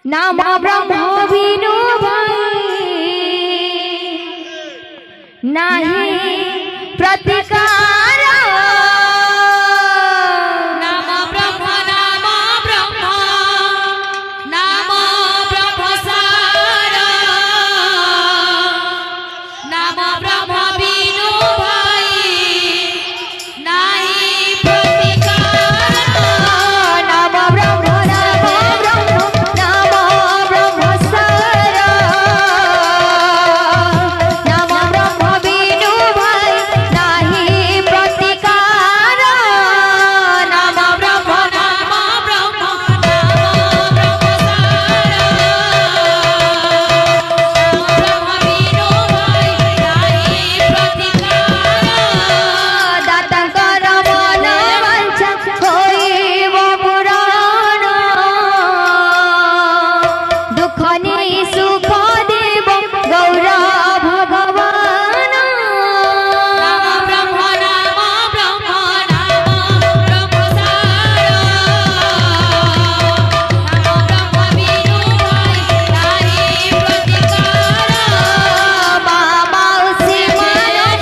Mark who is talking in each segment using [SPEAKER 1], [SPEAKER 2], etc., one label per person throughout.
[SPEAKER 1] नाम ब्रह्म विनु नाही प्रतिकार
[SPEAKER 2] नाम ब्रह्म नाम ब्रह्म सार नाम ब्रह्म विनु नाही प्रतिकार
[SPEAKER 1] नाम ब्रह्म नाम ब्रह्म सार नाम ब्रह्म विनु नाही प्रतिकार
[SPEAKER 2] नाम ब्रह्म ब्रह्म विनु नाही प्रतिकार
[SPEAKER 1] दातांकर मन वांछा होइब पुराण दुख नहीं सुख देव गौर भगवान
[SPEAKER 2] नाम ब्रह्म ब्रह्म सार नाम ब्रह्म विनु नाही प्रतिकार
[SPEAKER 1] माउसी मानक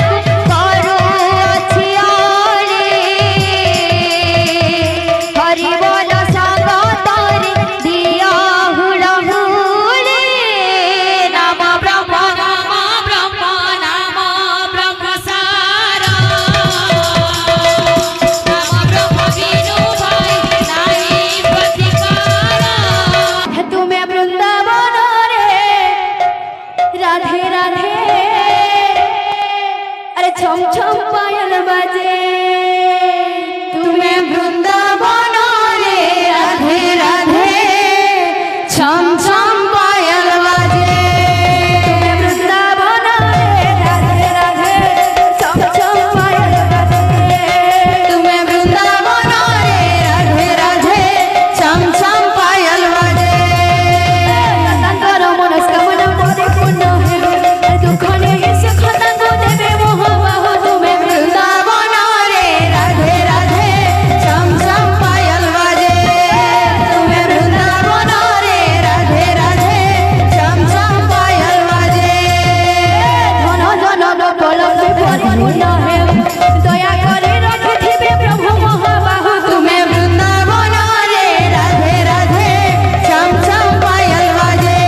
[SPEAKER 1] करू अछि हरि बोल संगतरे दिया हुलहुली
[SPEAKER 2] नाम ब्रह्म ब्रह्म सार नाम ब्रह्म विनु नाही प्रतिकार
[SPEAKER 1] तुम्हें वृंदावन रे राधे राधे अरे छम छम पायल बाजे तुम्हें वृंदावन रे राधे राधे छम छम पायल बाजे तुम्हें वृंदावन रे राधे राधे छम छम पायल बाजे तुम्हें वृंदावन रे राधे राधे छम छम पायल बाजे तांकर मनस्कामना परिपूर्ण हे दुख नहीं सुख तांको देवे मोह बाहु तुम्हें वृंदावन रे राधे राधे छम छम पायल बाजे तुम्हें वृंदावन रे राधे राधे छम छम पायल बाजे धन धन गोपलक परिपूर्ण हे दया करे रखिथिबे प्रभु महाबाहु तुम्हें वृंदावन रे राधे राधे छम छम पायल बाजे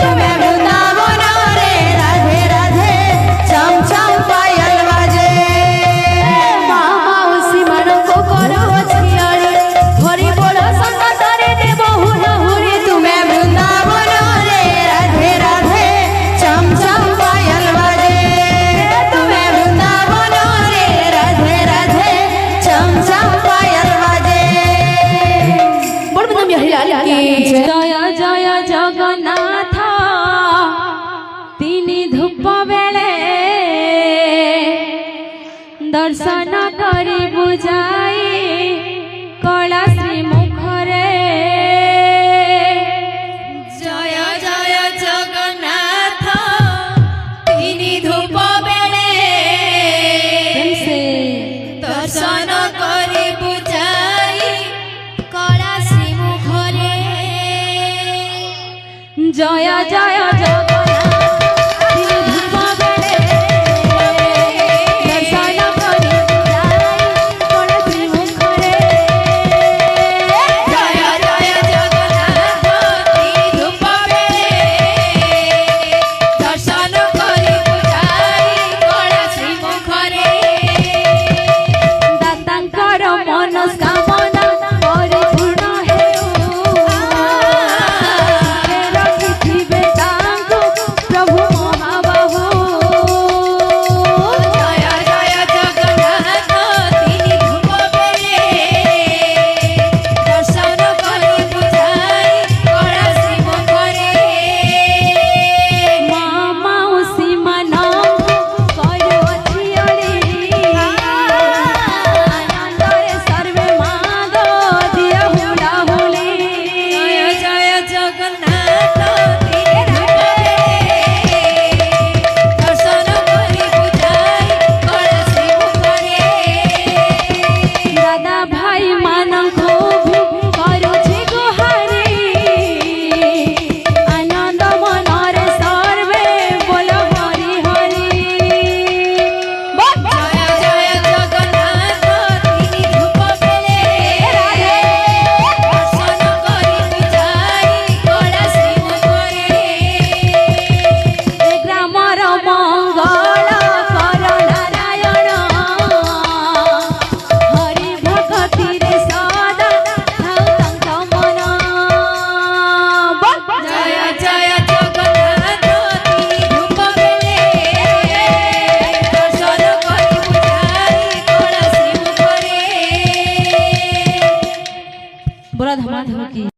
[SPEAKER 1] तुम्हें वृंदावन रे राधे राधे छम छम पायल बाजे माउसी मानको करो छियाली हरि बोल संगतरे देव हुलहुली तुम्हें वृंदावन रे राधे राधे छम छम पायल बाजे तुम्हें वृंदावन रे राधे राधे छम छम पायल बाजे बोल बंदम यही की
[SPEAKER 2] जय जय जगन्नाथ तिनि धूप बेले दर्शन करी बुझाई कला श्री मुखरे जय जय जगन्नाथ तिनि धूप बेले दर्शन करी बुझाई कला श्री मुखरे जय जय जगन्नाथ तिनि धूप बेले दर्शन करी बुझाई कला श्री मुखरे जय जय जगन्नाथ तिनि धूप बेले दर्शन करी बुझाई कला श्री मुखरे दातांकर मनस्कामना परिपूर्ण हेउ रखिथिबे तांको प्रभु महाबाहु जय जय जगन्नाथ तिनि धूप बेले दर्शन करी बुझाई कला श्री मुखरे माउसी मानक करो छियाली आनंदरे सर्वे माग दिया हुलहुली जय जय जगन्नाथ तिनि धूप बेले दर्शन करी बुझाई कला श्री मुखरे दादा भाई मानक करो छि गुहारी
[SPEAKER 1] बोला धमा धमा की